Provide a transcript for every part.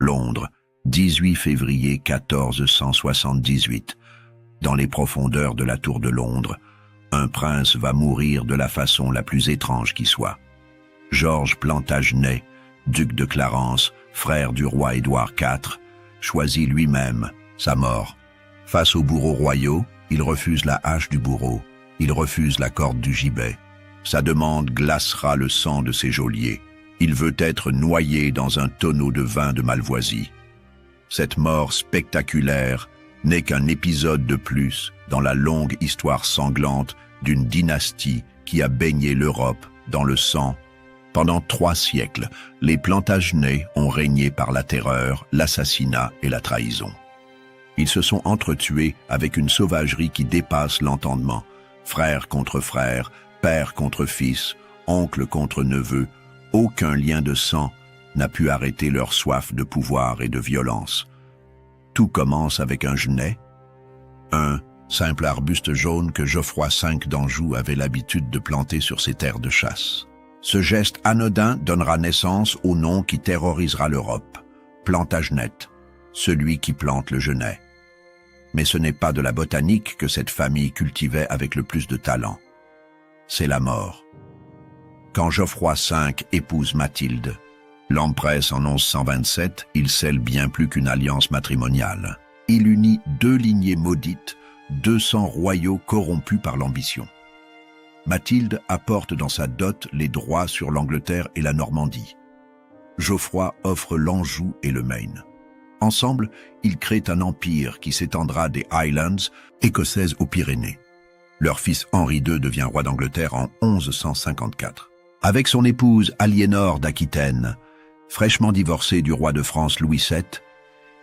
Londres, 18 février 1478. Dans les profondeurs de la tour de Londres, un prince va mourir de la façon la plus étrange qui soit. Georges Plantagenet, duc de Clarence, frère du roi Édouard IV, choisit lui-même sa mort. Face aux bourreaux royaux, il refuse la hache du bourreau, il refuse la corde du gibet. Sa demande glacera le sang de ses geôliers. Il veut être noyé dans un tonneau de vin de Malvoisie. Cette mort spectaculaire n'est qu'un épisode de plus dans la longue histoire sanglante d'une dynastie qui a baigné l'Europe dans le sang. Pendant 3 siècles, les Plantagenets ont régné par la terreur, l'assassinat et la trahison. Ils se sont entretués avec une sauvagerie qui dépasse l'entendement. Frère contre frère, père contre fils, oncle contre neveu, aucun lien de sang n'a pu arrêter leur soif de pouvoir et de violence. Tout commence avec un genêt, un simple arbuste jaune que Geoffroy V d'Anjou avait l'habitude de planter sur ses terres de chasse. Ce geste anodin donnera naissance au nom qui terrorisera l'Europe, Plantagenet, celui qui plante le genêt. Mais ce n'est pas de la botanique que cette famille cultivait avec le plus de talent. C'est la mort. Quand Geoffroy V épouse Mathilde, l'empresse en 1127, il scelle bien plus qu'une alliance matrimoniale. Il unit 2 lignées maudites, 200 royaux corrompus par l'ambition. Mathilde apporte dans sa dot les droits sur l'Angleterre et la Normandie. Geoffroy offre l'Anjou et le Maine. Ensemble, ils créent un empire qui s'étendra des Highlands écossaises aux Pyrénées. Leur fils Henri II devient roi d'Angleterre en 1154. Avec son épouse Aliénor d'Aquitaine, fraîchement divorcée du roi de France Louis VII,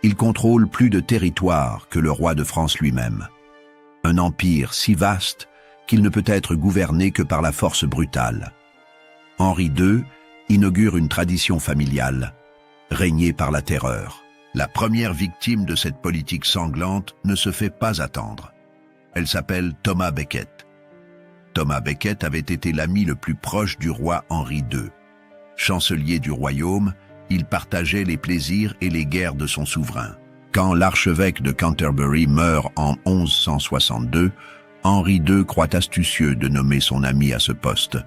il contrôle plus de territoire que le roi de France lui-même. Un empire si vaste qu'il ne peut être gouverné que par la force brutale. Henri II inaugure une tradition familiale, régnée par la terreur. La première victime de cette politique sanglante ne se fait pas attendre. Elle s'appelle Thomas Becket. Thomas Becket avait été l'ami le plus proche du roi Henri II. Chancelier du royaume, il partageait les plaisirs et les guerres de son souverain. Quand l'archevêque de Canterbury meurt en 1162, Henri II croit astucieux de nommer son ami à ce poste.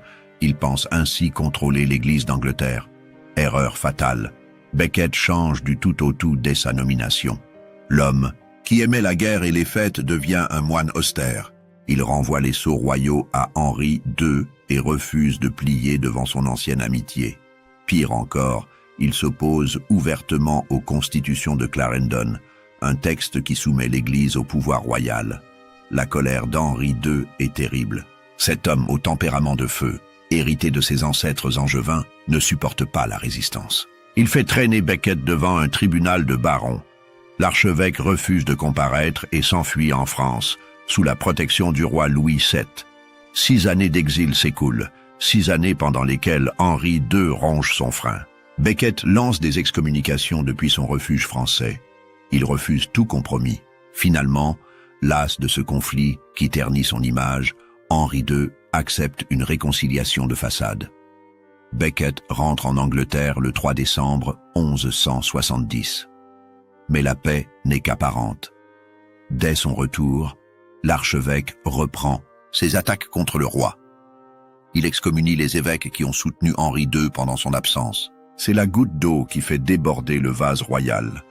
Il pense ainsi contrôler l'Église d'Angleterre. Erreur fatale. Becket change du tout au tout dès sa nomination. L'homme, qui aimait la guerre et les fêtes, devient un moine austère. Il renvoie les sceaux royaux à Henri II et refuse de plier devant son ancienne amitié. Pire encore, il s'oppose ouvertement aux constitutions de Clarendon, un texte qui soumet l'Église au pouvoir royal. La colère d'Henri II est terrible. Cet homme au tempérament de feu, hérité de ses ancêtres angevins, ne supporte pas la résistance. Il fait traîner Becket devant un tribunal de barons. L'archevêque refuse de comparaître et s'enfuit en France, sous la protection du roi Louis VII. 6 années d'exil s'écoulent, 6 années pendant lesquelles Henri II ronge son frein. Becket lance des excommunications depuis son refuge français. Il refuse tout compromis. Finalement, las de ce conflit qui ternit son image, Henri II accepte une réconciliation de façade. Becket rentre en Angleterre le 3 décembre 1170. Mais la paix n'est qu'apparente. Dès son retour, l'archevêque reprend ses attaques contre le roi. Il excommunie les évêques qui ont soutenu Henri II pendant son absence. C'est la goutte d'eau qui fait déborder le vase royal.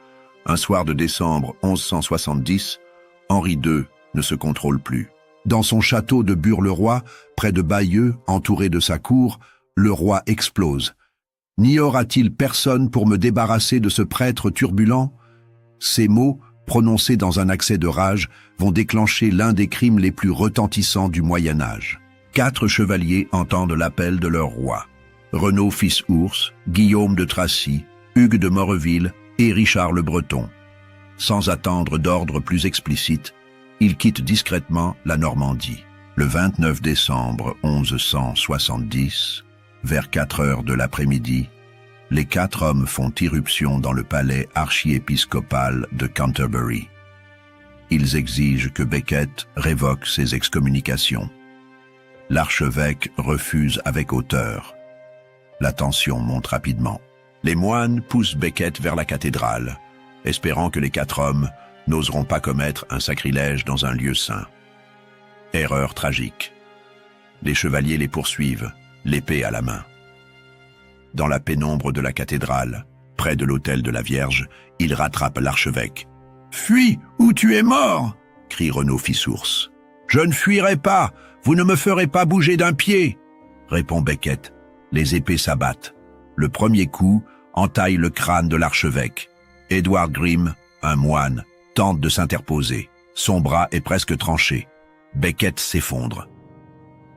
Un soir de décembre 1170, Henri II ne se contrôle plus. Dans son château de Bure-le-Roi, près de Bayeux, entouré de sa cour, le roi explose. « N'y aura-t-il personne pour me débarrasser de ce prêtre turbulent ?» Ces mots, prononcés dans un accès de rage, vont déclencher l'un des crimes les plus retentissants du Moyen-Âge. 4 chevaliers entendent l'appel de leur roi. Renaud fils Ours, Guillaume de Tracy, Hugues de Morreville et Richard le Breton. Sans attendre d'ordre plus explicite, ils quittent discrètement la Normandie. Le 29 décembre 1170, vers 4 heures de l'après-midi, les 4 hommes font irruption dans le palais archiépiscopal de Canterbury. Ils exigent que Becket révoque ses excommunications. L'archevêque refuse avec hauteur. La tension monte rapidement. Les moines poussent Becket vers la cathédrale, espérant que les 4 hommes n'oseront pas commettre un sacrilège dans un lieu saint. Erreur tragique. Les chevaliers les poursuivent, l'épée à la main. Dans la pénombre de la cathédrale, près de l'autel de la Vierge, ils rattrapent l'archevêque. « Fuis, ou tu es mort !» crie Renaud Fissours. « Je ne fuirai pas, vous ne me ferez pas bouger d'un pied !» répond Becket. Les épées s'abattent. Le premier coup entaille le crâne de l'archevêque. Edward Grimm, un moine, tente de s'interposer. Son bras est presque tranché. Becket s'effondre.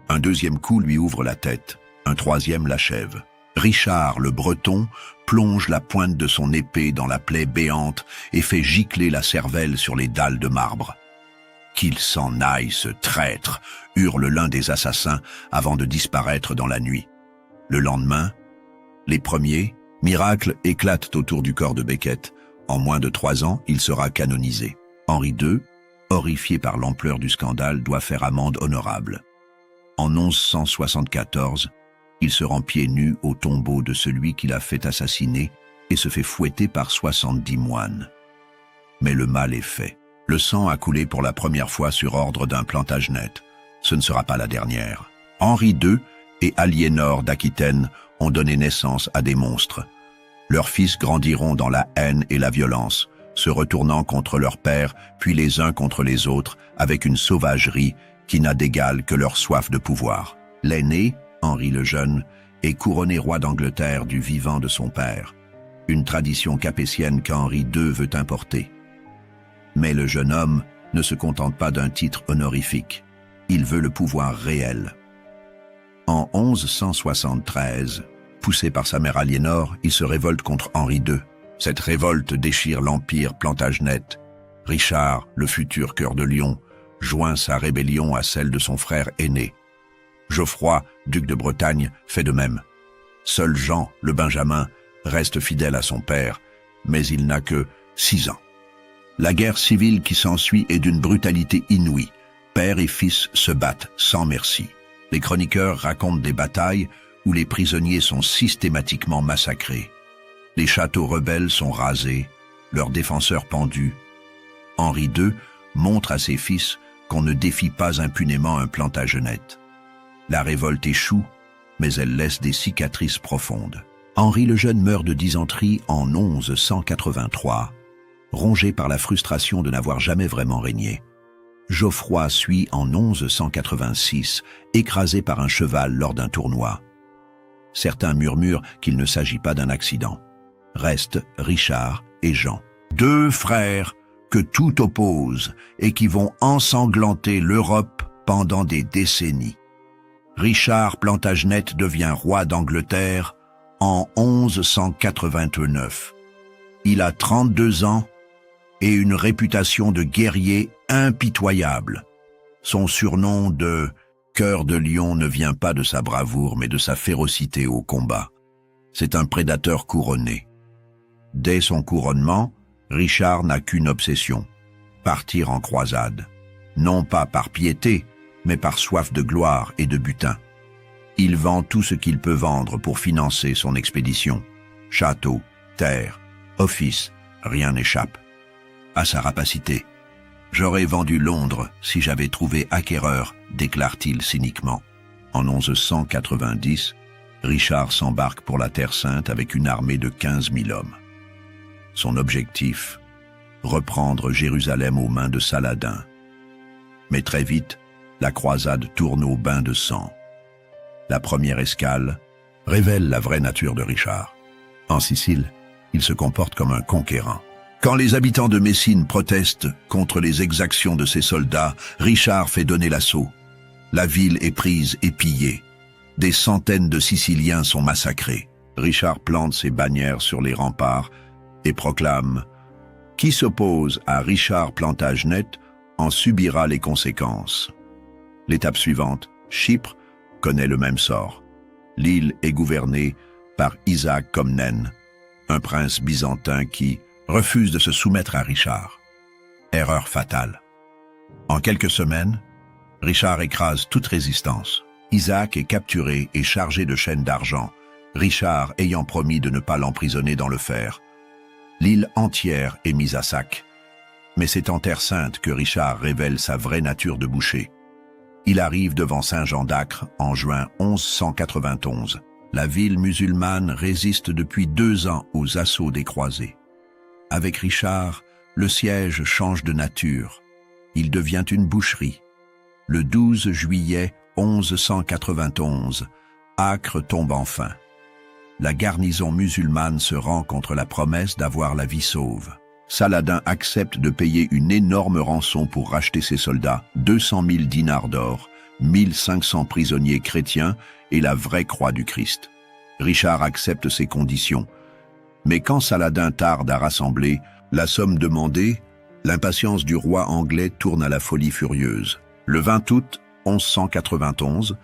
Un deuxième coup lui ouvre la tête. Un troisième l'achève. Richard, le Breton, plonge la pointe de son épée dans la plaie béante et fait gicler la cervelle sur les dalles de marbre. « Qu'il s'en aille, ce traître !» hurle l'un des assassins avant de disparaître dans la nuit. Le lendemain, les premiers miracles éclatent autour du corps de Becket. En moins de 3 ans, il sera canonisé. Henri II, horrifié par l'ampleur du scandale, doit faire amende honorable. En 1174, il se rend pieds nus au tombeau de celui qui l'a fait assassiner et se fait fouetter par 70 moines. Mais le mal est fait. Le sang a coulé pour la première fois sur ordre d'un Plantagenet. Ce ne sera pas la dernière. Henri II et Aliénor d'Aquitaine ont donné naissance à des monstres. Leurs fils grandiront dans la haine et la violence, se retournant contre leur père, puis les uns contre les autres, avec une sauvagerie qui n'a d'égal que leur soif de pouvoir. L'aîné, Henri le Jeune, est couronné roi d'Angleterre du vivant de son père, une tradition capétienne qu'Henri II veut importer. Mais le jeune homme ne se contente pas d'un titre honorifique, il veut le pouvoir réel. En 1173, poussé par sa mère Aliénor, il se révolte contre Henri II. Cette révolte déchire l'empire Plantagenet. Richard, le futur cœur de lion, joint sa rébellion à celle de son frère aîné. Geoffroy, duc de Bretagne, fait de même. Seul Jean, le Benjamin, reste fidèle à son père, mais il n'a que 6 ans. La guerre civile qui s'ensuit est d'une brutalité inouïe. Père et fils se battent sans merci. Les chroniqueurs racontent des batailles où les prisonniers sont systématiquement massacrés. Les châteaux rebelles sont rasés, leurs défenseurs pendus. Henri II montre à ses fils qu'on ne défie pas impunément un Plantagenet. La révolte échoue, mais elle laisse des cicatrices profondes. Henri le Jeune meurt de dysenterie en 1183, rongé par la frustration de n'avoir jamais vraiment régné. Geoffroy suit en 1186, écrasé par un cheval lors d'un tournoi. Certains murmurent qu'il ne s'agit pas d'un accident. Restent Richard et Jean, 2 frères que tout oppose et qui vont ensanglanter l'Europe pendant des décennies. Richard Plantagenet devient roi d'Angleterre en 1189. Il a 32 ans et une réputation de guerrier impitoyable. Son surnom de « cœur de lion » ne vient pas de sa bravoure, mais de sa férocité au combat. C'est un prédateur couronné. Dès son couronnement, Richard n'a qu'une obsession, partir en croisade. Non pas par piété, mais par soif de gloire et de butin. Il vend tout ce qu'il peut vendre pour financer son expédition. Château, terre, office, rien n'échappe. À sa rapacité. « J'aurais vendu Londres si j'avais trouvé acquéreur », déclare-t-il cyniquement. En 1190, Richard s'embarque pour la Terre Sainte avec une armée de 15 000 hommes. Son objectif, reprendre Jérusalem aux mains de Saladin. Mais très vite, la croisade tourne au bain de sang. La première escale révèle la vraie nature de Richard. En Sicile, il se comporte comme un conquérant. Quand les habitants de Messine protestent contre les exactions de ses soldats, Richard fait donner l'assaut. La ville est prise et pillée. Des centaines de Siciliens sont massacrés. Richard plante ses bannières sur les remparts et proclame « Qui s'oppose à Richard Plantagenet en subira les conséquences ». L'étape suivante, Chypre, connaît le même sort. L'île est gouvernée par Isaac Comnène, un prince byzantin qui refuse de se soumettre à Richard. Erreur fatale. En quelques semaines, Richard écrase toute résistance. Isaac est capturé et chargé de chaînes d'argent. Richard ayant promis de ne pas l'emprisonner dans le fer. L'île entière est mise à sac. Mais c'est en Terre Sainte que Richard révèle sa vraie nature de boucher. Il arrive devant Saint-Jean d'Acre en juin 1191. La ville musulmane résiste depuis 2 ans aux assauts des croisés. Avec Richard, le siège change de nature. Il devient une boucherie. Le 12 juillet 1191, Acre tombe enfin. La garnison musulmane se rend contre la promesse d'avoir la vie sauve. Saladin accepte de payer une énorme rançon pour racheter ses soldats, 200 000 dinars d'or, 1500 prisonniers chrétiens et la vraie croix du Christ. Richard accepte ces conditions. Mais quand Saladin tarde à rassembler la somme demandée, l'impatience du roi anglais tourne à la folie furieuse. Le 20 août 1191,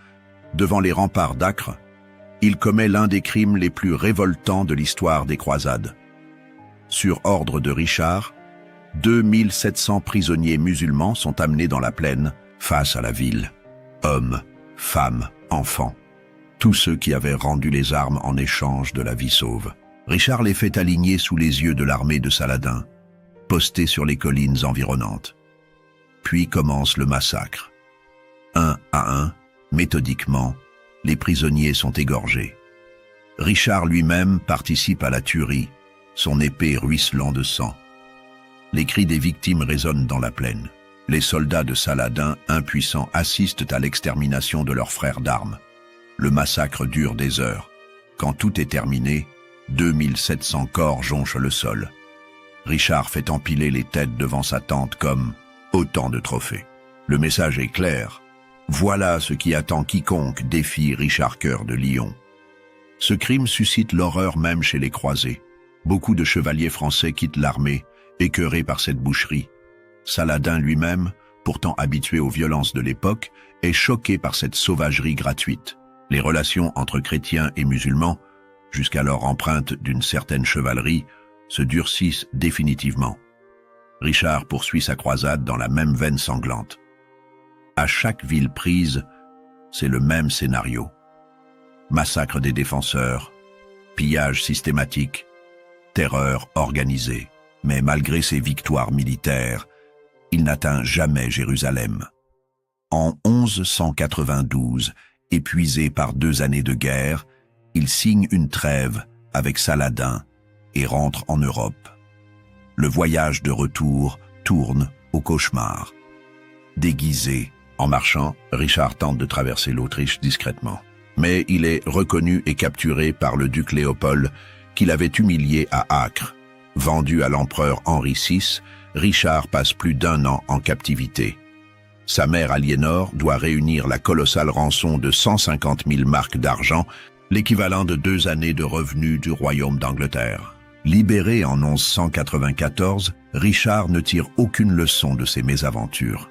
devant les remparts d'Acre, il commet l'un des crimes les plus révoltants de l'histoire des croisades. Sur ordre de Richard, 2700 prisonniers musulmans sont amenés dans la plaine face à la ville. Hommes, femmes, enfants, tous ceux qui avaient rendu les armes en échange de la vie sauve. Richard les fait aligner sous les yeux de l'armée de Saladin, postée sur les collines environnantes. Puis commence le massacre. Un à un, méthodiquement, les prisonniers sont égorgés. Richard lui-même participe à la tuerie, son épée ruisselant de sang. Les cris des victimes résonnent dans la plaine. Les soldats de Saladin, impuissants, assistent à l'extermination de leurs frères d'armes. Le massacre dure des heures. Quand tout est terminé, 2700 corps jonchent le sol. Richard fait empiler les têtes devant sa tente comme autant de trophées. Le message est clair. Voilà ce qui attend quiconque défie Richard Cœur de Lion. Ce crime suscite l'horreur même chez les croisés. Beaucoup de chevaliers français quittent l'armée, écœurés par cette boucherie. Saladin lui-même, pourtant habitué aux violences de l'époque, est choqué par cette sauvagerie gratuite. Les relations entre chrétiens et musulmans, jusqu'alors empreintes d'une certaine chevalerie, se durcissent définitivement. Richard poursuit sa croisade dans la même veine sanglante. À chaque ville prise, c'est le même scénario. Massacre des défenseurs, pillage systématique, terreur organisée. Mais malgré ses victoires militaires, il n'atteint jamais Jérusalem. En 1192, épuisé par 2 années de guerre, il signe une trêve avec Saladin et rentre en Europe. Le voyage de retour tourne au cauchemar. Déguisé, en marchant, Richard tente de traverser l'Autriche discrètement. Mais il est reconnu et capturé par le duc Léopold, qui l'avait humilié à Acre. Vendu à l'empereur Henri VI, Richard passe plus d'1 an en captivité. Sa mère Aliénor doit réunir la colossale rançon de 150 000 marks d'argent, l'équivalent de 2 années de revenus du royaume d'Angleterre. Libéré en 1194, Richard ne tire aucune leçon de ses mésaventures.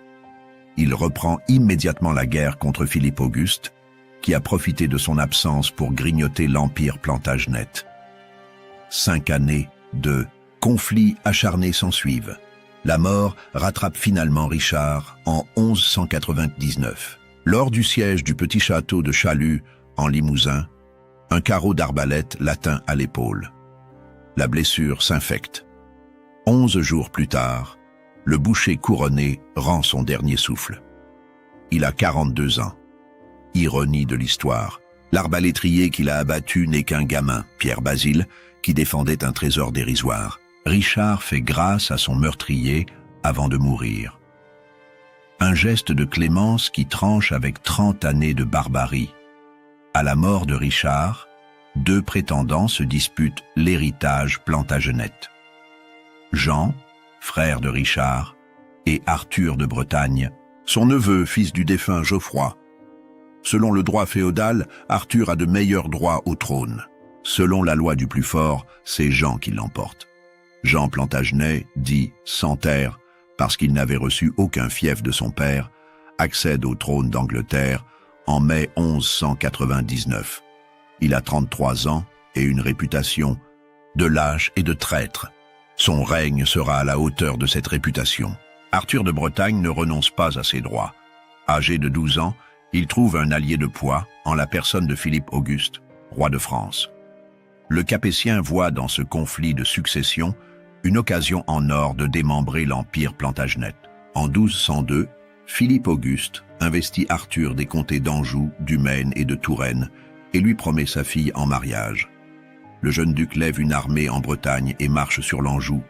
Il reprend immédiatement la guerre contre Philippe Auguste, qui a profité de son absence pour grignoter l'Empire Plantagenet. 5 années de conflits acharnés s'ensuivent. La mort rattrape finalement Richard en 1199. Lors du siège du petit château de Chalut, en Limousin, un carreau d'arbalète l'atteint à l'épaule. La blessure s'infecte. 11 jours plus tard, le boucher couronné rend son dernier souffle. Il a 42 ans. Ironie de l'histoire, l'arbalétrier qu'il a abattu n'est qu'un gamin, Pierre Basile, qui défendait un trésor dérisoire. Richard fait grâce à son meurtrier avant de mourir. Un geste de clémence qui tranche avec 30 années de barbarie. À la mort de Richard, 2 prétendants se disputent l'héritage Plantagenet. Jean, frère de Richard, et Arthur de Bretagne, son neveu, fils du défunt Geoffroy. Selon le droit féodal, Arthur a de meilleurs droits au trône. Selon la loi du plus fort, c'est Jean qui l'emporte. Jean Plantagenet, dit sans terre, parce qu'il n'avait reçu aucun fief de son père, accède au trône d'Angleterre en mai 1199. Il a 33 ans et une réputation de lâche et de traître. Son règne sera à la hauteur de cette réputation. Arthur de Bretagne ne renonce pas à ses droits. Âgé de 12 ans, il trouve un allié de poids en la personne de Philippe Auguste. roi de France. Le Capétien voit dans ce conflit de succession une occasion en or de démembrer l'empire Plantagenet. En 1202, Philippe Auguste investit Arthur des comtés d'Anjou, du Maine et de Touraine et lui promet sa fille en mariage. Le jeune duc lève une armée en Bretagne et marche sur l'Anjou.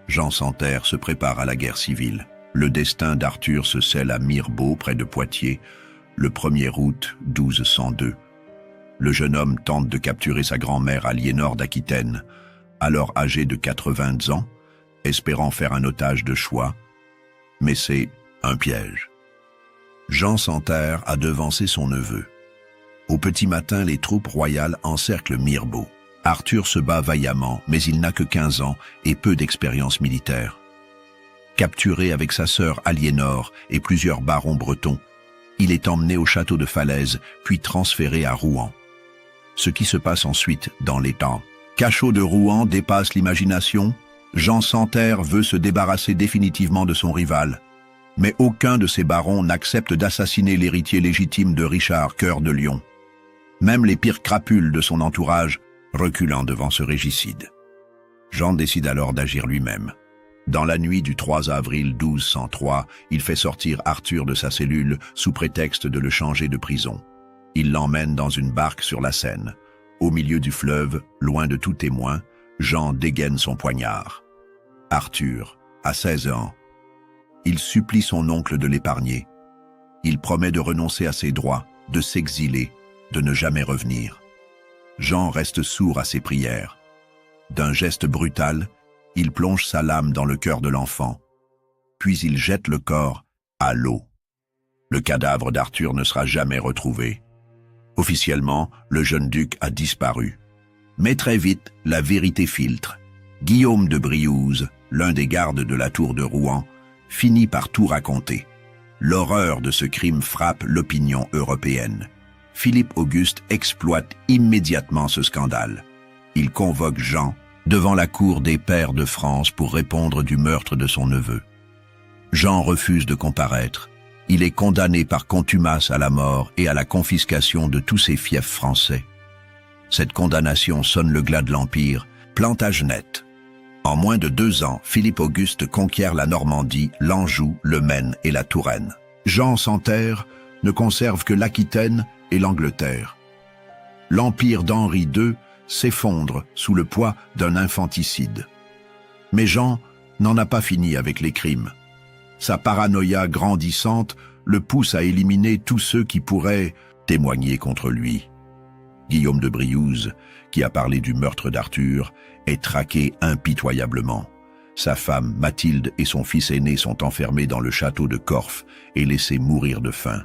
Jean sans Terre se prépare à la guerre civile. Le destin d'Arthur se scelle à Mirebeau, près de Poitiers, le 1er août 1202. Le jeune homme tente de capturer sa grand-mère Aliénor d'Aquitaine, alors âgée de 80 ans, espérant faire un otage de choix, mais c'est un piège. Jean sans Terre a devancé son neveu. Au petit matin, les troupes royales encerclent Mirebeau. Arthur se bat vaillamment, mais il n'a que 15 ans et peu d'expérience militaire. Capturé avec sa sœur Aliénor et plusieurs barons bretons, il est emmené au château de Falaise, puis transféré à Rouen. Ce qui se passe ensuite dans l'étang. Cachot de Rouen dépasse l'imagination. Jean sans Terre veut se débarrasser définitivement de son rival. Mais aucun de ces barons n'accepte d'assassiner l'héritier légitime de Richard, Cœur de Lion. Même les pires crapules de son entourage reculant devant ce régicide. Jean décide alors d'agir lui-même. Dans la nuit du 3 avril 1203, il fait sortir Arthur de sa cellule sous prétexte de le changer de prison. Il l'emmène dans une barque sur la Seine. Au milieu du fleuve, loin de tout témoin, Jean dégaine son poignard. Arthur a 16 ans. Il supplie son oncle de l'épargner. Il promet de renoncer à ses droits, de s'exiler, de ne jamais revenir. Jean reste sourd à ses prières. D'un geste brutal, il plonge sa lame dans le cœur de l'enfant. Puis il jette le corps à l'eau. Le cadavre d'Arthur ne sera jamais retrouvé. Officiellement, le jeune duc a disparu. Mais très vite, la vérité filtre. Guillaume de Briouze, l'un des gardes de la tour de Rouen, finit par tout raconter. L'horreur de ce crime frappe l'opinion européenne. Philippe Auguste exploite immédiatement ce scandale. Il convoque Jean devant la cour des pairs de France pour répondre du meurtre de son neveu. Jean refuse de comparaître. Il est condamné par contumace à la mort et à la confiscation de tous ses fiefs français. Cette condamnation sonne le glas de l'Empire, Plantagenet. En moins de 2 ans, Philippe Auguste conquiert la Normandie, l'Anjou, le Maine et la Touraine. Jean sans Terre ne conserve que l'Aquitaine et l'Angleterre. L'empire d'Henri II s'effondre sous le poids d'un infanticide. Mais Jean n'en a pas fini avec les crimes. Sa paranoïa grandissante le pousse à éliminer tous ceux qui pourraient témoigner contre lui. Guillaume de Briouze, qui a parlé du meurtre d'Arthur, est traqué impitoyablement. Sa femme Mathilde et son fils aîné sont enfermés dans le château de Corfe et laissés mourir de faim.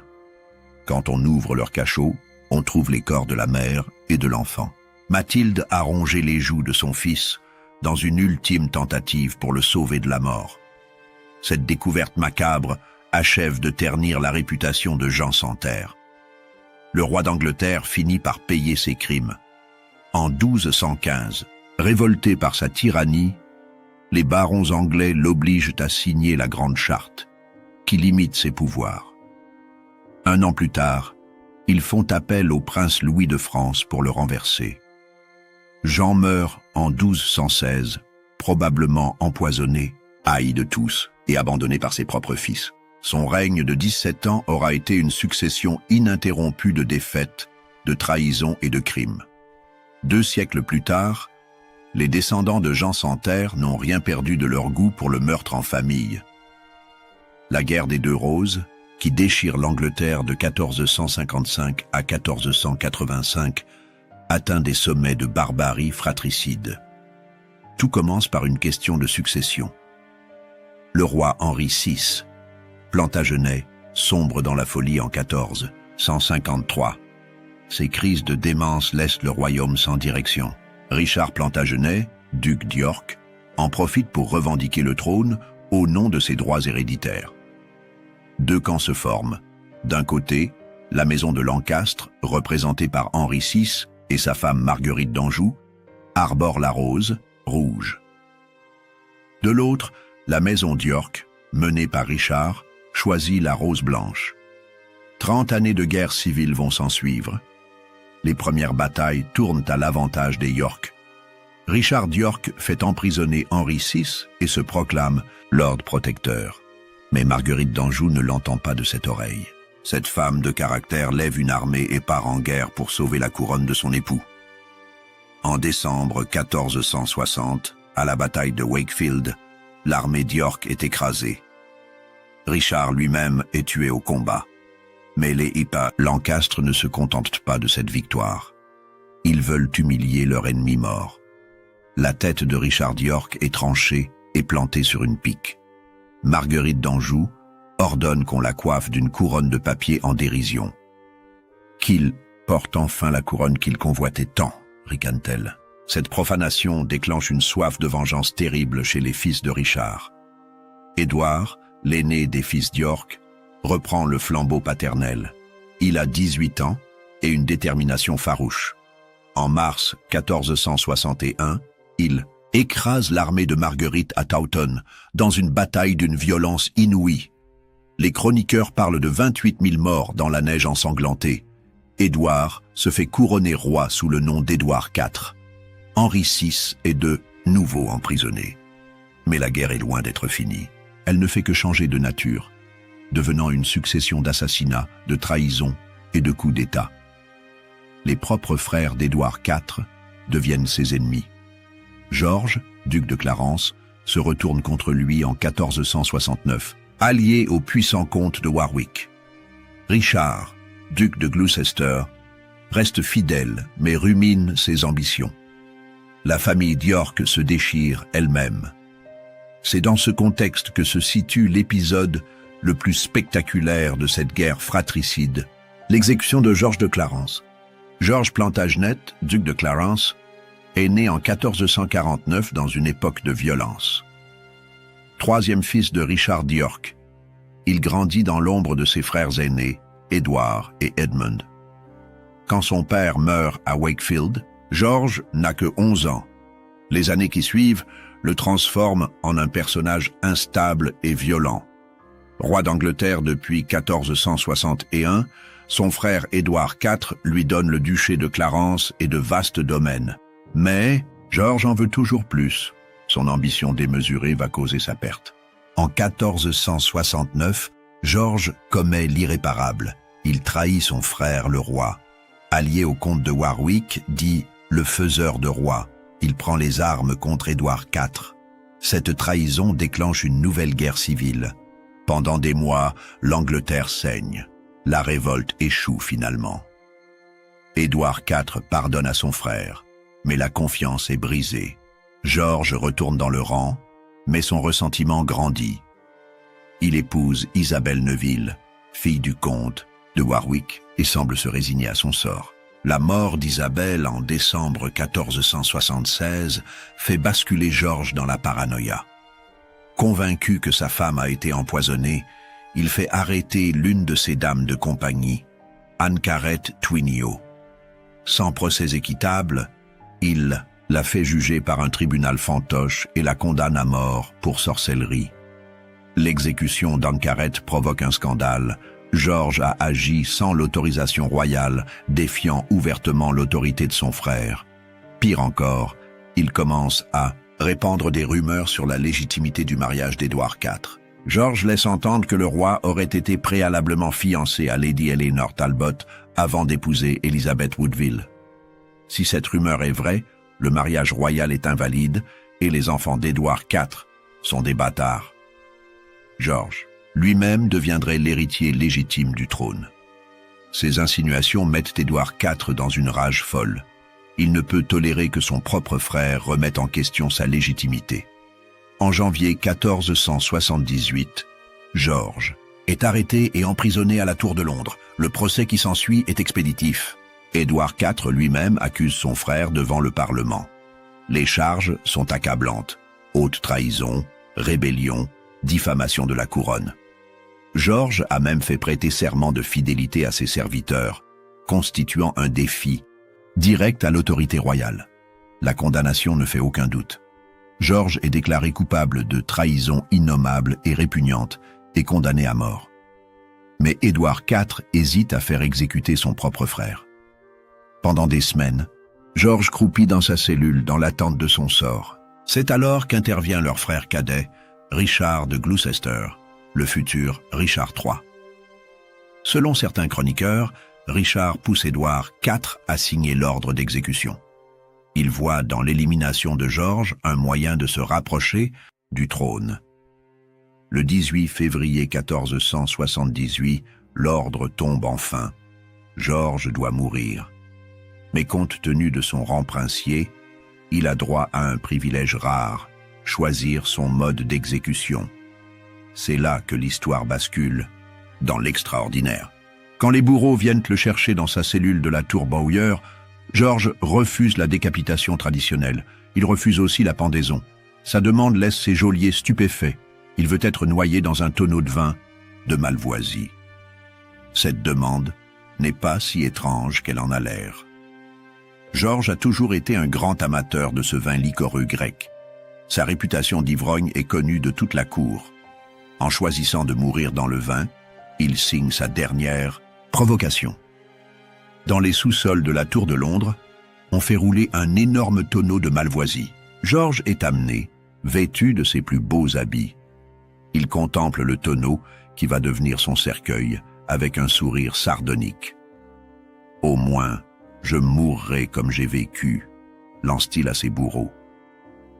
Quand on ouvre leur cachot, on trouve les corps de la mère et de l'enfant. Mathilde a rongé les joues de son fils dans une ultime tentative pour le sauver de la mort. Cette découverte macabre achève de ternir la réputation de Jean sans Terre. Le roi d'Angleterre finit par payer ses crimes. En 1215, révolté par sa tyrannie, les barons anglais l'obligent à signer la Grande Charte, qui limite ses pouvoirs. 1 an plus tard, ils font appel au prince Louis de France pour le renverser. Jean meurt en 1216, probablement empoisonné, haï de tous et abandonné par ses propres fils. Son règne de 17 ans aura été une succession ininterrompue de défaites, de trahisons et de crimes. 2 siècles plus tard, les descendants de Jean sans Terre n'ont rien perdu de leur goût pour le meurtre en famille. La guerre des 2 Roses, qui déchire l'Angleterre de 1455 à 1485, atteint des sommets de barbarie fratricide. Tout commence par une question de succession. Le roi Henri VI, Plantagenet, sombre dans la folie en 1453. Ces crises de démence laissent le royaume sans direction. Richard Plantagenet, duc d'York, en profite pour revendiquer le trône au nom de ses droits héréditaires. 2 camps se forment. D'un côté, la maison de Lancastre, représentée par Henri VI et sa femme Marguerite d'Anjou, arbore la rose, rouge. De l'autre, la maison d'York, menée par Richard, choisit la rose blanche. 30 années de guerre civile vont s'ensuivre. Les premières batailles tournent à l'avantage des York. Richard d'York fait emprisonner Henri VI et se proclame Lord Protecteur. Mais Marguerite d'Anjou ne l'entend pas de cette oreille. Cette femme de caractère lève une armée et part en guerre pour sauver la couronne de son époux. En décembre 1460, à la bataille de Wakefield, l'armée d'York est écrasée. Richard lui-même est tué au combat. Mais les Lancastre ne se contentent pas de cette victoire. Ils veulent humilier leur ennemi mort. La tête de Richard d'York est tranchée et plantée sur une pique. Marguerite d'Anjou ordonne qu'on la coiffe d'une couronne de papier en dérision. Qu'il porte enfin la couronne qu'il convoitait tant, ricane-t-elle. Cette profanation déclenche une soif de vengeance terrible chez les fils de Richard. Édouard, l'aîné des fils d'York, reprend le flambeau paternel. Il a 18 ans et une détermination farouche. En mars 1461, il écrase l'armée de Marguerite à Taunton dans une bataille d'une violence inouïe. Les chroniqueurs parlent de 28 000 morts dans la neige ensanglantée. Édouard se fait couronner roi sous le nom d'Édouard IV. Henri VI est de nouveau emprisonné. Mais la guerre est loin d'être finie. Elle ne fait que changer de nature, devenant une succession d'assassinats, de trahisons et de coups d'État. Les propres frères d'Édouard IV deviennent ses ennemis. Georges, duc de Clarence, se retourne contre lui en 1469, allié au puissant comte de Warwick. Richard, duc de Gloucester, reste fidèle mais rumine ses ambitions. La famille d'York se déchire elle-même. C'est dans ce contexte que se situe l'épisode le plus spectaculaire de cette guerre fratricide, l'exécution de Georges de Clarence. Georges Plantagenet, duc de Clarence, est né en 1449 dans une époque de violence. Troisième fils de Richard d'York, il grandit dans l'ombre de ses frères aînés, Édouard et Edmund. Quand son père meurt à Wakefield, Georges n'a que 11 ans. Les années qui suivent le transforment en un personnage instable et violent. Roi d'Angleterre depuis 1461, son frère Édouard IV lui donne le duché de Clarence et de vastes domaines. Mais Georges en veut toujours plus. Son ambition démesurée va causer sa perte. En 1469, Georges commet l'irréparable. Il trahit son frère, le roi. Allié au comte de Warwick, dit le faiseur de rois, il prend les armes contre Édouard IV. Cette trahison déclenche une nouvelle guerre civile. Pendant des mois, l'Angleterre saigne. La révolte échoue finalement. Édouard IV pardonne à son frère, mais la confiance est brisée. Georges retourne dans le rang, mais son ressentiment grandit. Il épouse Isabelle Neville, fille du comte de Warwick, et semble se résigner à son sort. La mort d'Isabelle en décembre 1476 fait basculer Georges dans la paranoïa. Convaincu que sa femme a été empoisonnée, il fait arrêter l'une de ses dames de compagnie, Anne-Caret Twinio. Sans procès équitable, il la fait juger par un tribunal fantoche et la condamne à mort pour sorcellerie. L'exécution d'Anne-Caret provoque un scandale. Georges a agi sans l'autorisation royale, défiant ouvertement l'autorité de son frère. Pire encore, il commence à répandre des rumeurs sur la légitimité du mariage d'Édouard IV. Georges laisse entendre que le roi aurait été préalablement fiancé à Lady Eleanor Talbot avant d'épouser Elizabeth Woodville. Si cette rumeur est vraie, le mariage royal est invalide et les enfants d'Édouard IV sont des bâtards. Georges lui-même deviendrait l'héritier légitime du trône. Ces insinuations mettent Édouard IV dans une rage folle. Il ne peut tolérer que son propre frère remette en question sa légitimité. En janvier 1478, Georges est arrêté et emprisonné à la Tour de Londres. Le procès qui s'ensuit est expéditif. Édouard IV lui-même accuse son frère devant le Parlement. Les charges sont accablantes. Haute trahison, rébellion, diffamation de la couronne. Georges a même fait prêter serment de fidélité à ses serviteurs, constituant un défi direct à l'autorité royale. La condamnation ne fait aucun doute. Georges est déclaré coupable de trahison innommable et répugnante et condamné à mort. Mais Édouard IV hésite à faire exécuter son propre frère. Pendant des semaines, Georges croupit dans sa cellule dans l'attente de son sort. C'est alors qu'intervient leur frère cadet, Richard de Gloucester, le futur Richard III. Selon certains chroniqueurs, Richard pousse Édouard IV à signer l'ordre d'exécution. Il voit dans l'élimination de Georges un moyen de se rapprocher du trône. Le 18 février 1478, l'ordre tombe enfin. Georges doit mourir. Mais compte tenu de son rang princier, il a droit à un privilège rare, choisir son mode d'exécution. C'est là que l'histoire bascule, dans l'extraordinaire. Quand les bourreaux viennent le chercher dans sa cellule de la tour Bowyer, Georges refuse la décapitation traditionnelle. Il refuse aussi la pendaison. Sa demande laisse ses geôliers stupéfaits. Il veut être noyé dans un tonneau de vin de Malvoisie. Cette demande n'est pas si étrange qu'elle en a l'air. Georges a toujours été un grand amateur de ce vin liquoreux grec. Sa réputation d'ivrogne est connue de toute la cour. En choisissant de mourir dans le vin, il signe sa dernière provocation. Dans les sous-sols de la Tour de Londres, on fait rouler un énorme tonneau de Malvoisie. Georges est amené, vêtu de ses plus beaux habits. Il contemple le tonneau qui va devenir son cercueil avec un sourire sardonique. « Au moins, je mourrai comme j'ai vécu », lance-t-il à ses bourreaux.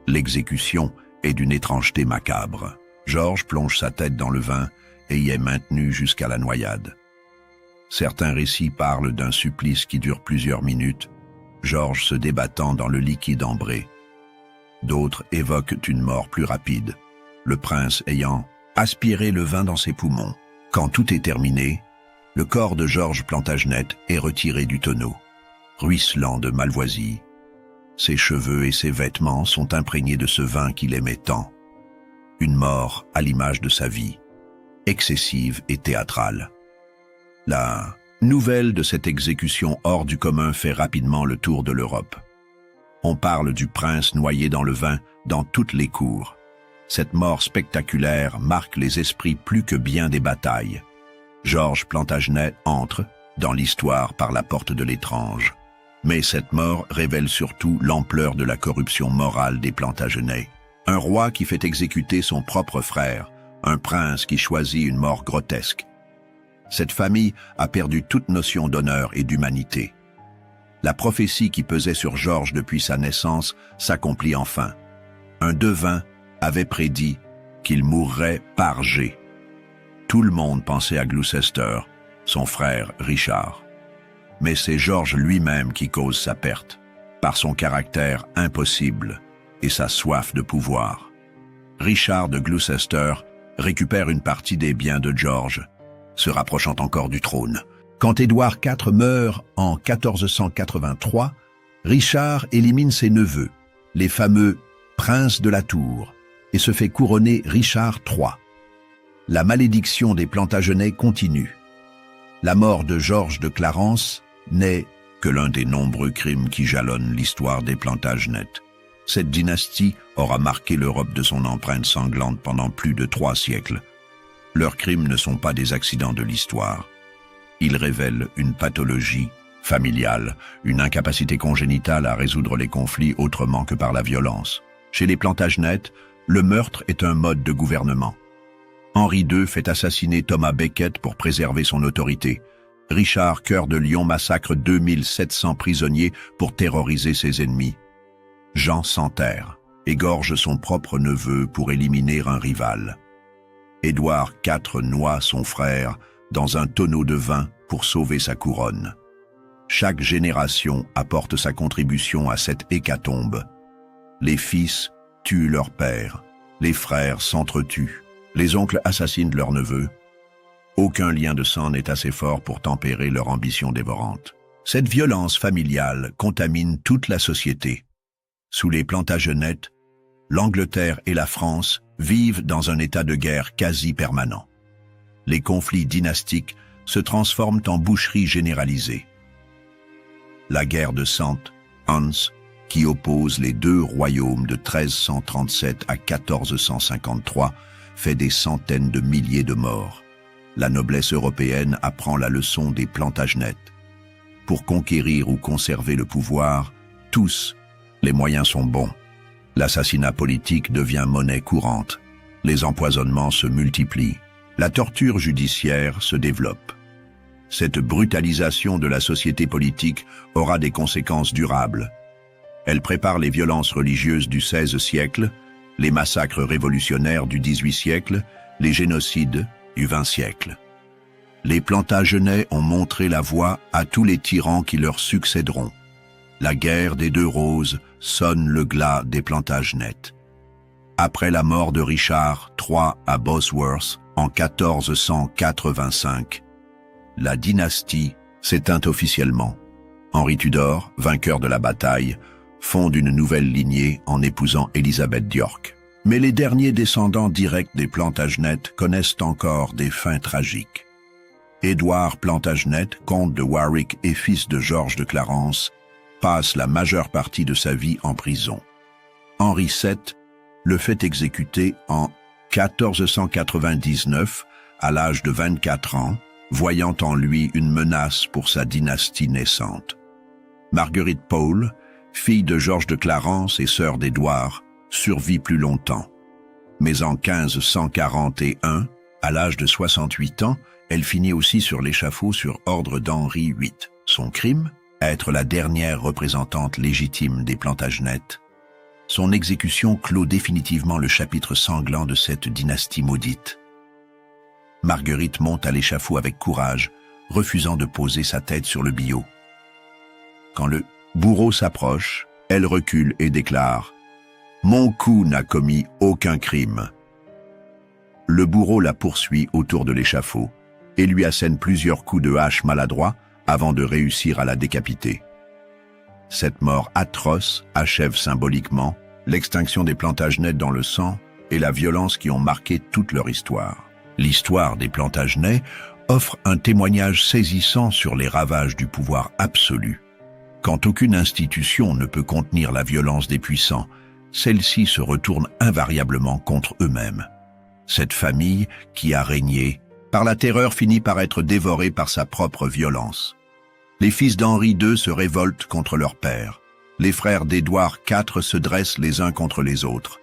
L'exécution est d'une étrangeté macabre. Georges plonge sa tête dans le vin et y est maintenu jusqu'à la noyade. Certains récits parlent d'un supplice qui dure plusieurs minutes, Georges se débattant dans le liquide ambré. D'autres évoquent une mort plus rapide, le prince ayant aspiré le vin dans ses poumons. Quand tout est terminé, le corps de Georges Plantagenet est retiré du tonneau. Ruisselant de Malvoisie, ses cheveux et ses vêtements sont imprégnés de ce vin qu'il aimait tant. Une mort à l'image de sa vie, excessive et théâtrale. La nouvelle de cette exécution hors du commun fait rapidement le tour de l'Europe. On parle du prince noyé dans le vin dans toutes les cours. Cette mort spectaculaire marque les esprits plus que bien des batailles. Georges Plantagenet entre dans l'histoire par la porte de l'étrange. Mais cette mort révèle surtout l'ampleur de la corruption morale des Plantagenets. Un roi qui fait exécuter son propre frère, un prince qui choisit une mort grotesque. Cette famille a perdu toute notion d'honneur et d'humanité. La prophétie qui pesait sur Georges depuis sa naissance s'accomplit enfin. Un devin avait prédit qu'il mourrait pargé. Tout le monde pensait à Gloucester, son frère Richard. Mais c'est Georges lui-même qui cause sa perte, par son caractère impossible et sa soif de pouvoir. Richard de Gloucester récupère une partie des biens de Georges, se rapprochant encore du trône. Quand Édouard IV meurt en 1483, Richard élimine ses neveux, les fameux princes de la Tour, et se fait couronner Richard III. La malédiction des Plantagenets continue. La mort de Georges de Clarence n'est que l'un des nombreux crimes qui jalonnent l'histoire des Plantagenets. Cette dynastie aura marqué l'Europe de son empreinte sanglante pendant plus de 3 siècles. Leurs crimes ne sont pas des accidents de l'histoire. Ils révèlent une pathologie familiale, une incapacité congénitale à résoudre les conflits autrement que par la violence. Chez les Plantagenets, le meurtre est un mode de gouvernement. Henri II fait assassiner Thomas Becket pour préserver son autorité. Richard Cœur de Lion massacre 2700 prisonniers pour terroriser ses ennemis. Jean Santerre égorge son propre neveu pour éliminer un rival. Édouard IV noie son frère dans un tonneau de vin pour sauver sa couronne. Chaque génération apporte sa contribution à cette hécatombe. Les fils tuent leur père, les frères s'entretuent, les oncles assassinent leurs neveux. Aucun lien de sang n'est assez fort pour tempérer leur ambition dévorante. Cette violence familiale contamine toute la société. Sous les Plantagenets, l'Angleterre et la France vivent dans un état de guerre quasi permanent. Les conflits dynastiques se transforment en boucherie généralisée. La guerre de Saint-Hans, qui oppose les deux royaumes de 1337 à 1453, fait des centaines de milliers de morts. La noblesse européenne apprend la leçon des Plantagenets. pour conquérir ou conserver le pouvoir, tous, les moyens sont bons. L'assassinat politique devient monnaie courante. Les empoisonnements se multiplient. La torture judiciaire se développe. Cette brutalisation de la société politique aura des conséquences durables. Elle prépare les violences religieuses du XVIe siècle, les massacres révolutionnaires du XVIIIe siècle, les génocides du XXe siècle. Les Plantagenets ont montré la voie à tous les tyrans qui leur succéderont. La guerre des deux roses sonne le glas des Plantagenets. Après la mort de Richard III à Bosworth en 1485, la dynastie s'éteint officiellement. Henri Tudor, vainqueur de la bataille, fonde une nouvelle lignée en épousant Élisabeth d'York. Mais les derniers descendants directs des Plantagenets connaissent encore des fins tragiques. Édouard Plantagenet, comte de Warwick et fils de Georges de Clarence, passe la majeure partie de sa vie en prison. Henri VII le fait exécuter en 1499 à l'âge de 24 ans, voyant en lui une menace pour sa dynastie naissante. Marguerite Pole, fille de Georges de Clarence et sœur d'Édouard, survit plus longtemps. Mais en 1541, à l'âge de 68 ans, elle finit aussi sur l'échafaud sur ordre d'Henri VIII. Son crime? Être la dernière représentante légitime des Plantagenets. Son exécution clôt définitivement le chapitre sanglant de cette dynastie maudite. Marguerite monte à l'échafaud avec courage, refusant de poser sa tête sur le billot. Quand le bourreau s'approche, elle recule et déclare « Mon cou n'a commis aucun crime ». Le bourreau la poursuit autour de l'échafaud et lui assène plusieurs coups de hache maladroits avant de réussir à la décapiter. Cette mort atroce achève symboliquement l'extinction des Plantagenets dans le sang et la violence qui ont marqué toute leur histoire. L'histoire des Plantagenets offre un témoignage saisissant sur les ravages du pouvoir absolu. Quand aucune institution ne peut contenir la violence des puissants, celle-ci se retourne invariablement contre eux-mêmes. Cette famille qui a régné, par la terreur finit par être dévorée par sa propre violence. Les fils d'Henri II se révoltent contre leur père. Les frères d'Édouard IV se dressent les uns contre les autres.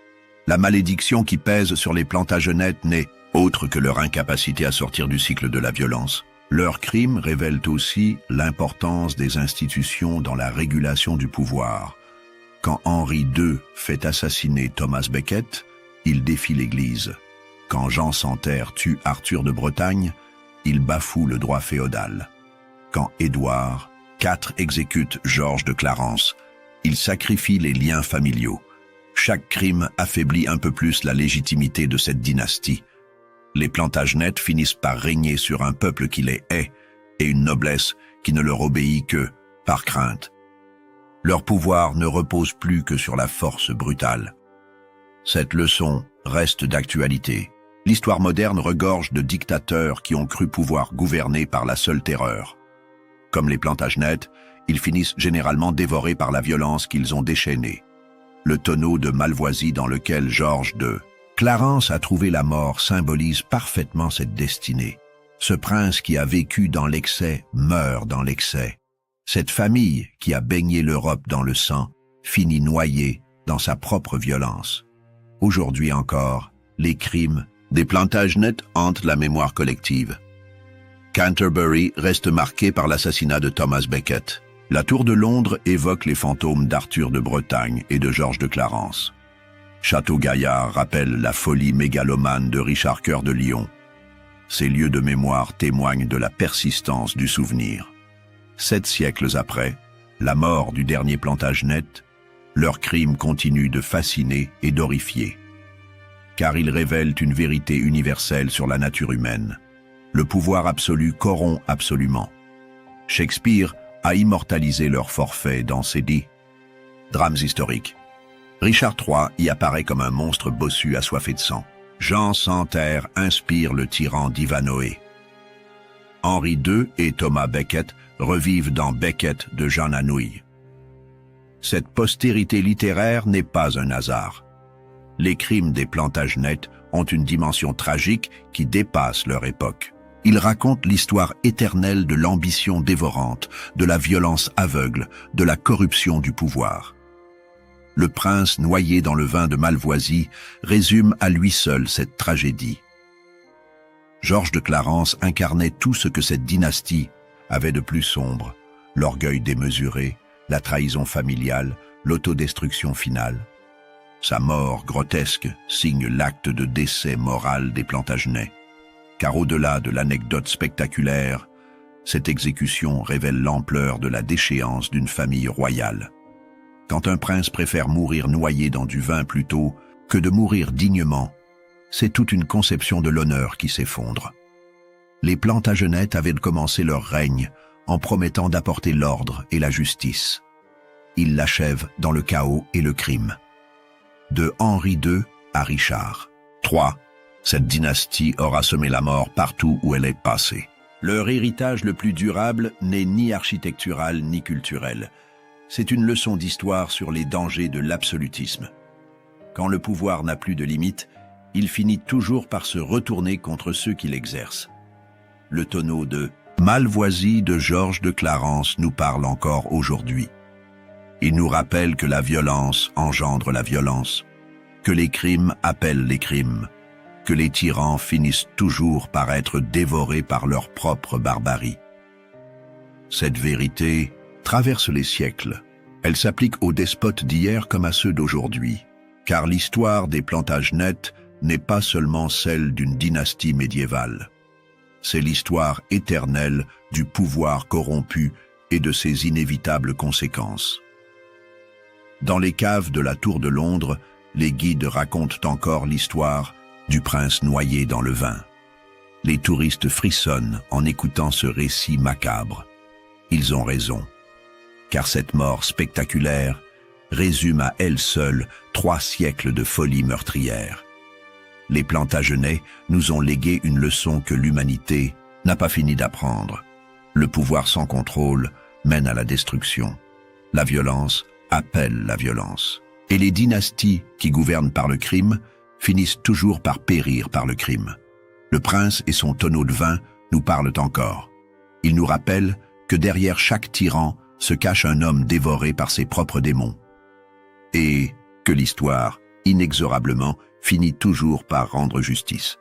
La malédiction qui pèse sur les Plantagenets n'est autre que leur incapacité à sortir du cycle de la violence. Leurs crimes révèlent aussi l'importance des institutions dans la régulation du pouvoir. Quand Henri II fait assassiner Thomas Becket, il défie l'Église. Quand Jean Santerre tue Arthur de Bretagne, il bafoue le droit féodal. Quand Édouard IV exécute Georges de Clarence, il sacrifie les liens familiaux. Chaque crime affaiblit un peu plus la légitimité de cette dynastie. Les Plantagenets finissent par régner sur un peuple qui les hait et une noblesse qui ne leur obéit que par crainte. Leur pouvoir ne repose plus que sur la force brutale. Cette leçon reste d'actualité. L'histoire moderne regorge de dictateurs qui ont cru pouvoir gouverner par la seule terreur. Comme les Plantagenets, ils finissent généralement dévorés par la violence qu'ils ont déchaînée. Le tonneau de Malvoisie dans lequel Georges de Clarence a trouvé la mort symbolise parfaitement cette destinée. Ce prince qui a vécu dans l'excès meurt dans l'excès. Cette famille qui a baigné l'Europe dans le sang finit noyée dans sa propre violence. Aujourd'hui encore, les crimes des Plantagenets hantent la mémoire collective. Canterbury reste marqué par l'assassinat de Thomas Becket. La Tour de Londres évoque les fantômes d'Arthur de Bretagne et de Georges de Clarence. Château-Gaillard rappelle la folie mégalomane de Richard Cœur de Lion. Ces lieux de mémoire témoignent de la persistance du souvenir. 7 siècles après, la mort du dernier Plantagenet, leurs crimes continuent de fasciner et d'horrifier. Car ils révèlent une vérité universelle sur la nature humaine. Le pouvoir absolu corrompt absolument. Shakespeare a immortalisé leur forfait dans ses drames historiques. Richard III y apparaît comme un monstre bossu assoiffé de sang. Jean Santerre inspire le tyran d'Ivanhoe. Henri II et Thomas Becket revivent dans Becket de Jean Anouilh. Cette postérité littéraire n'est pas un hasard. Les crimes des Plantagenets ont une dimension tragique qui dépasse leur époque. Il raconte l'histoire éternelle de l'ambition dévorante, de la violence aveugle, de la corruption du pouvoir. Le prince noyé dans le vin de Malvoisie résume à lui seul cette tragédie. Georges de Clarence incarnait tout ce que cette dynastie avait de plus sombre: l'orgueil démesuré, la trahison familiale, l'autodestruction finale. Sa mort grotesque signe l'acte de décès moral des Plantagenets. Car au-delà de l'anecdote spectaculaire, cette exécution révèle l'ampleur de la déchéance d'une famille royale. Quand un prince préfère mourir noyé dans du vin plutôt que de mourir dignement, c'est toute une conception de l'honneur qui s'effondre. Les Plantagenets avaient commencé leur règne en promettant d'apporter l'ordre et la justice. Ils l'achèvent dans le chaos et le crime. De Henri II à Richard III, cette dynastie aura semé la mort partout où elle est passée. Leur héritage le plus durable n'est ni architectural ni culturel. C'est une leçon d'histoire sur les dangers de l'absolutisme. Quand le pouvoir n'a plus de limites, il finit toujours par se retourner contre ceux qui l'exercent. Le tonneau de Malvoisie de Georges de Clarence nous parle encore aujourd'hui. Il nous rappelle que la violence engendre la violence, que les crimes appellent les crimes, que les tyrans finissent toujours par être dévorés par leur propre barbarie. Cette vérité traverse les siècles. Elle s'applique aux despotes d'hier comme à ceux d'aujourd'hui, car l'histoire des Plantagenets n'est pas seulement celle d'une dynastie médiévale. C'est l'histoire éternelle du pouvoir corrompu et de ses inévitables conséquences. Dans les caves de la Tour de Londres, les guides racontent encore l'histoire du prince noyé dans le vin. Les touristes frissonnent en écoutant ce récit macabre. Ils ont raison, car cette mort spectaculaire résume à elle seule 3 siècles de folie meurtrière. Les Plantagenets nous ont légué une leçon que l'humanité n'a pas fini d'apprendre. Le pouvoir sans contrôle mène à la destruction. La violence appelle la violence. Et les dynasties qui gouvernent par le crime finissent toujours par périr par le crime. Le prince et son tonneau de vin nous parlent encore. Ils nous rappellent que derrière chaque tyran se cache un homme dévoré par ses propres démons. Et que l'histoire, inexorablement, finit toujours par rendre justice.